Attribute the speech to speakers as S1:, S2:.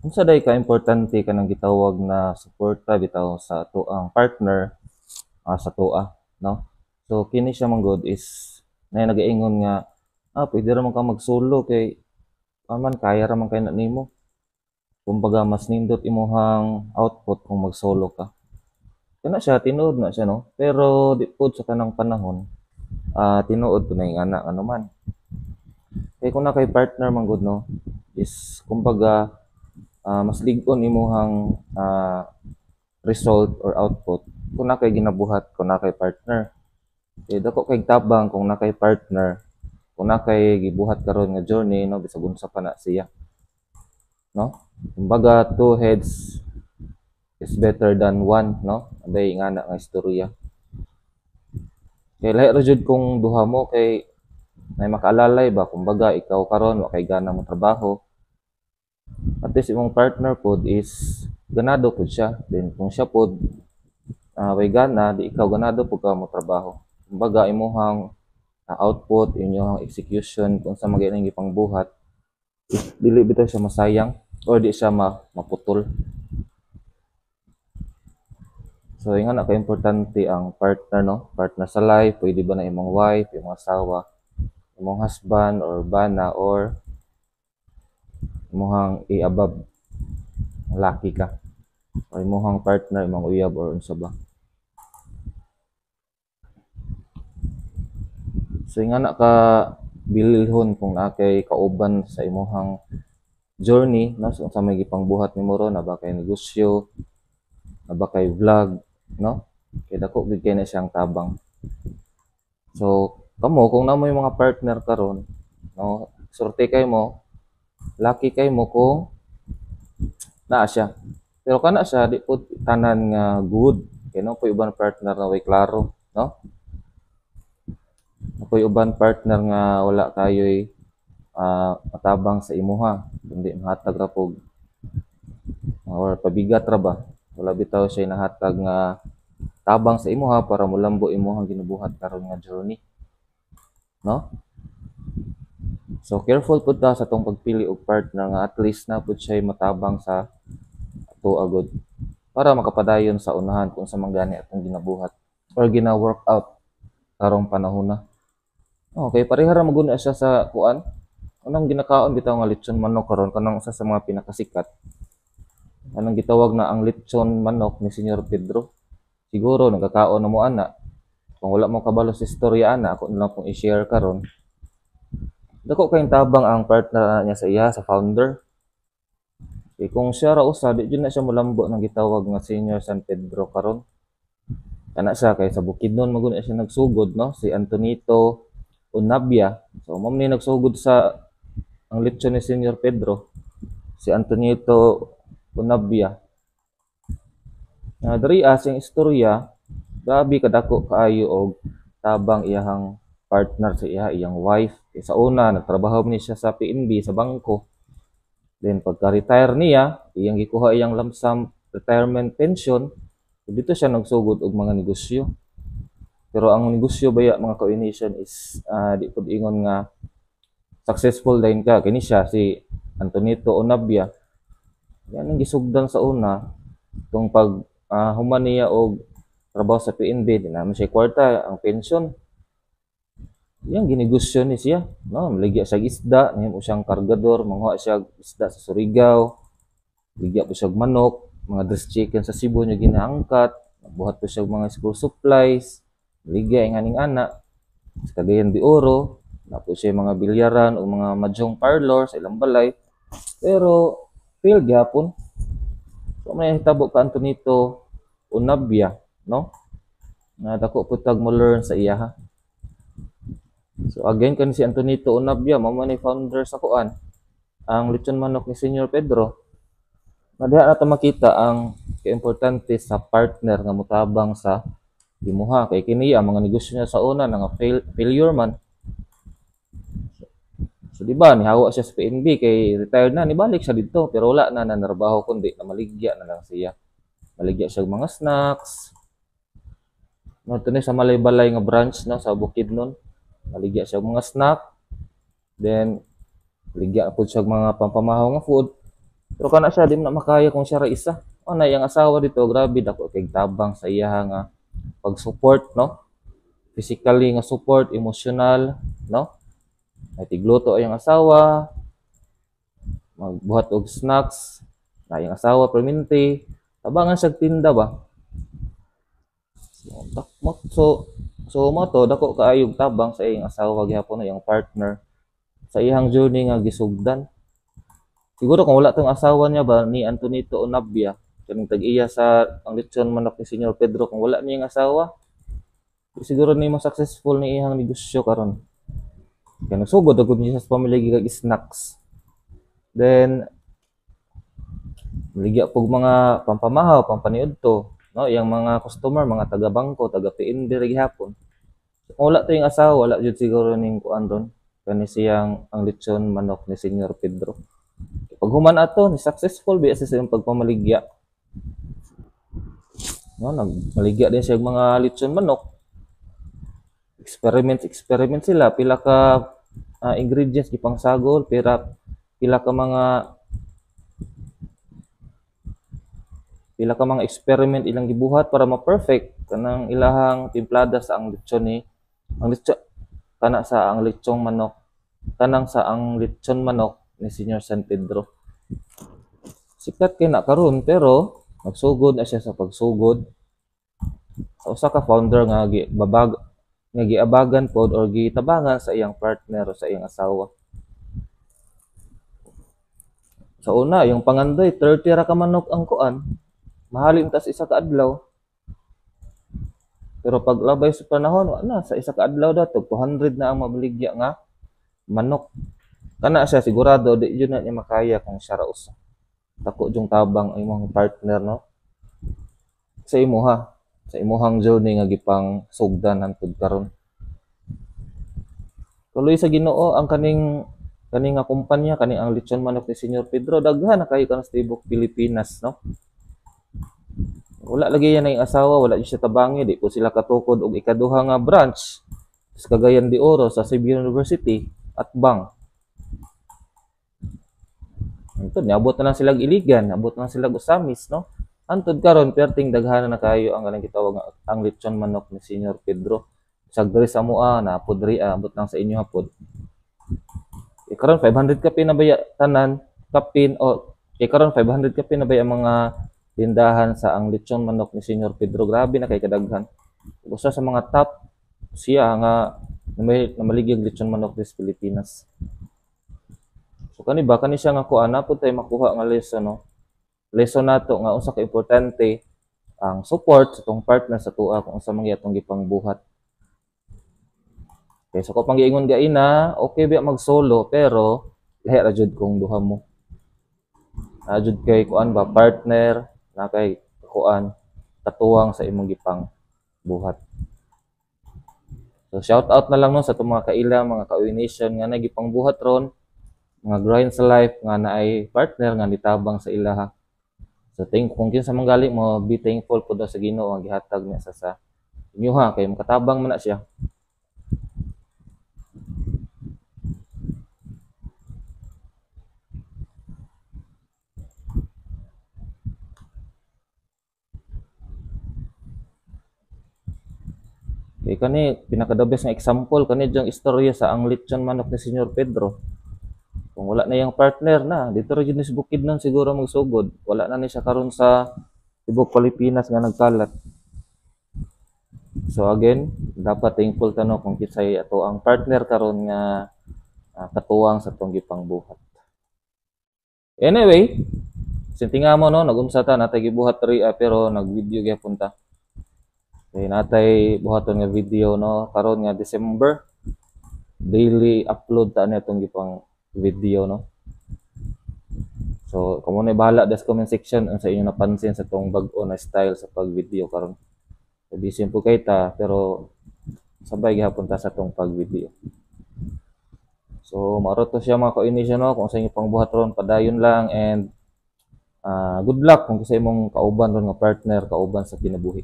S1: Unsa day ka importante kanang gitawag na suporta bitaw sa ato ang partner sa tuwa, no? So kini siya man good is na nagaingon nga pwede ra man ka magsolo kay aman kaya ra man kay na nimo. Kumbaga mas nindot imong output kung magsolo ka. Kana siya tinuod na siya no. Pero di pud sa kanang panahon tinuod ko na yung anak ano man. Kay kung na kay partner man good no is kumbaga mas lig-on imong result or output kung na kay ginabuhat kung na kay partner. Eh dako kay tabang kung na kay partner, kung na kay gibuhat karon nga journey no bisag unsa pa na siya, no? Kumbaga two heads is better than one, no? Abay nga na nga istorya. Kay lahi ra jud kung duha mo kay may makaalalay ba kumbaga ikaw karon wa kay gana mo trabaho. At least imong partner pod is ganado pod siya. Then kung siya pod way gana di ikaw ganado pud ka mo trabaho. Kumbaga imong output, inyong execution kung sa magaling gipangbuhat dili bitaw siya masayang or di siya maputol. So yung na ka-importante ang partner no, partner sa life, pwede ba na imong wife, imong asawa, imong husband or bana or imong i-above laki ka or imong partner imong uyab or unsa ba. So yung na ka bililhon kung na kay kauban sa imong journey no so, sa may gipangbuhat nimo ron na ba kay negosyo, na ba kay vlog, no? Kay dako gid kay na siyang tabang. So kamo kung namo yung mga partner karon, no, sorte kay mo, lucky kay mo kung naa siya. Pero kana siya di pud tanan nga good. Kay no po uban partner na way klaro, no? Ako'y uban partner nga wala kayo'y matabang sa imuha, kundi mahatag ra pog or pabigat ra ba. Wala bitaw siya nahatag nga tabang sa imuha para mulambo imuhang ginubuhat karon nga journey, no? So careful pud ta sa tong pagpili og partner nga at least na pud siya matabang sa ato agud para makapadayon sa unahan kung sa manggani atong ginabuhat or gina-workout karong panahon na. Okay, pareha ra maguna siya sa kuan. Anong ginakaon bitaw nga lechon manok karon kanang usa sa mga pinakasikat. Anong gitawag na ang lechon manok ni Senyor Pedro. Siguro nagkakaon na mo ana. Kung wala mo kabalo sa istorya ana, ako na lang kung i-share karon. Dako kayong tabang ang partner niya sa iya sa founder. Kung siya ra usa di jud na siya molambo ng gitawag nga Senyor San Pedro karon. Kana siya kay sa Bukidnon maguna siya nagsugod no si Antonito Unabia. So mao ni nagsugod sa ang lechon ni Senyor Pedro si Antonito Unabia. Diri siyang istorya grabe kadako kaayo og tabang iyahang partner sa iyang wife. Kay sa una nagtrabaho ni siya sa PNB sa bangko. Then pagka-retire niya, iyang gikuha iyang lump sum retirement pension. So, dito siya nagsugod og mga negosyo. Pero ang negosyo baya mga ka-initian is di pud ingon nga successful din ka kini siya si Antonito Onabia. Yan ang gisugdan sa una tong pag human niya og trabaho sa PNB di naman siya kwarta ang pension. Yang ginegosyo ni siya, no, maligya siya isda, nahimo siyang kargador, mangha siya isda sa Surigao, ligya po siya manok, mga dressed chicken sa Cebu niya ginaangkat, buhat po siya mga school supplies, ligya ang aning anak, sa Cagayan de Oro, na po siya mga bilyaran o mga mahjong parlor sa ilang balay, pero fail gyapon. So may hitabo ka Antonito Unabia, no? Na dako pud tag mo learn sa iya ha. So again kan si Antonito Unabia, mao man ni founder sa kuan, ang lechon manok ni Senyor Pedro. Na diha nato makita ang kaimportante sa partner nga motabang sa imuha kay kini ang mga negosyo niya sa una nga failure man. So di ba nihawa siya sa PNB kay retired na nibalik siya dito pero wala na nanarbaho kundi na maligya na lang siya. Maligya siya mga snacks. No tunay sa Malay-Balay nga branch no sa Bukidnon. Maligya siya mga snack. Then ligya po siya mga pampamahaw nga food. Pero kana siya di mo na makaya kung siya ra isa. Ana yang asawa dito grabe dako kay tabang sa iya nga pag-support, no? Physically nga support, emotional, no? Ay tigluto ay ang asawa, magbuhat og snacks, na yung asawa perminti, tabangan siya tinda ba? So mo to dako kaayog tabang sa iyang asawa gyapon na yung partner sa iyang journey nga gisugdan. Siguro kung wala tong asawa niya ba ni Antonito Onabia, kaning tag-iya sa ang lechon manok ni Senyor Pedro, kung wala niyang asawa, siguro ni mo successful ni iyang negosyo karon. Kaya nagsugod agud niya sa pamilya gigag snacks. Then ligya pug mga pampamahaw, pampaniudto, no? Yang mga customer, mga taga-bangko, taga-PNB ra gihapon. Kung wala to yung asawa, wala jud siguro ning kuan ron. Kani siyang ang lechon manok ni Senyor Pedro. Pag human ato, ni successful biya sa siyang pagpamaligya. No, nagmaligya din siya mga lechon manok. Experiment sila pila ka ingredients gipang sagol, pila ka mga experiment ilang gibuhat para ma-perfect kanang ilahang timplada sa ang lechon ni ang lechon kana sa ang lechong manok kanang sa ang lechon manok ni Senyor San Pedro. Sikat kay na karon pero nagsugod na siya sa pagsugod sa usa ka founder nga giabagan pod or gitabangan sa iyang partner o sa iyang asawa. Sa una, yung pangandoy 30 ra ka manok ang kuan. Mahalin tas isa ka adlaw. Pero pag labay sa panahon, wala sa isa ka adlaw daw 200 na ang mabaligya nga manok. Kana siya sigurado di jud na niya makaya kung siya ra usa. Dako jung tabang ang imong partner, no? Sa imuha, sa imuhang journey nga gipang sugdan hangtod karon. Tuloy sa Ginoo ang kaning nga kumpanya kaning ang lechon manok ni Senyor Pedro daghan na kayo kan sa tibok Pilipinas, no? Wala lagi yan na yung asawa, wala siya tabangi, di po sila katukod og ikaduha nga branch sa Cagayan de Oro sa Cebu University at Bang. Ito, niabot na lang silang Iligan, niabot na lang silang Usamis, no? Antod karon perting daghanan na kayo ang kanang gitawag nga ang lechon manok ni Senyor Pedro. Sagdiri sa mua na pudri abot lang sa inyo hapon. Karon 500 ka pinabaya tanan kapin o karon 500 ka pinabaya mga tindahan sa ang lechon manok ni Senyor Pedro. Grabe na kay kadaghan. Usa sa mga top siya nga namaligig lechon manok sa Pilipinas. So kani siya nga kuan na pud tay makuha nga lesson, no? Lesson nato nga usa ka importante ang support sa tong partner sa tuwa kung unsa man atong gipangbuhat. Okay, so kung panggiingon gaina, okay ba mag-solo pero lahi ra jud kung duha mo. Na jud kay kuan ba partner, na kay kuan katuwang sa imong gipang buhat. So shout out na lang no sa itong mga kaila, mga ka-Uy Nation nga nagipang buhat ron, mga grind sa life nga naay partner nga nitabang sa ilaha. So kung kinsa man gali mo, be thankful pud sa Ginoo ang gihatag niya sa inyo ha kay makatabang man na siya. Kay kani pinaka the best nga example kani jang istorya sa ang lechon manok ni Senyor Pedro. Kung wala na yung partner na, dito ra jud ni bukid nun siguro magsugod. Wala na ni siya karon sa tibok Pilipinas nga nagkalat. So again, dapat thankful ta no kung kisay ato ang partner karon nga katuwang sa tong gipang buhat. Anyway, sintinga mo no, nag-umsa ta natay gibuhat ri pero nag-video gyapon ta. Okay, natay buhaton nga video no karon nga December. Daily upload ta na itong gipang video, no? So, kung muna bahala sa comment section ang sa inyo napansin sa tong bag-o na style sa pag-video karon. So, busy po kay ta pero sabay gihapon ta sa tong pag-video. So, maro to siya mga ka-inisyo, no? Kung sa inyo pang buhat ron, padayon lang and good luck kung sa imong kauban ron nga partner, kauban sa kinabuhi.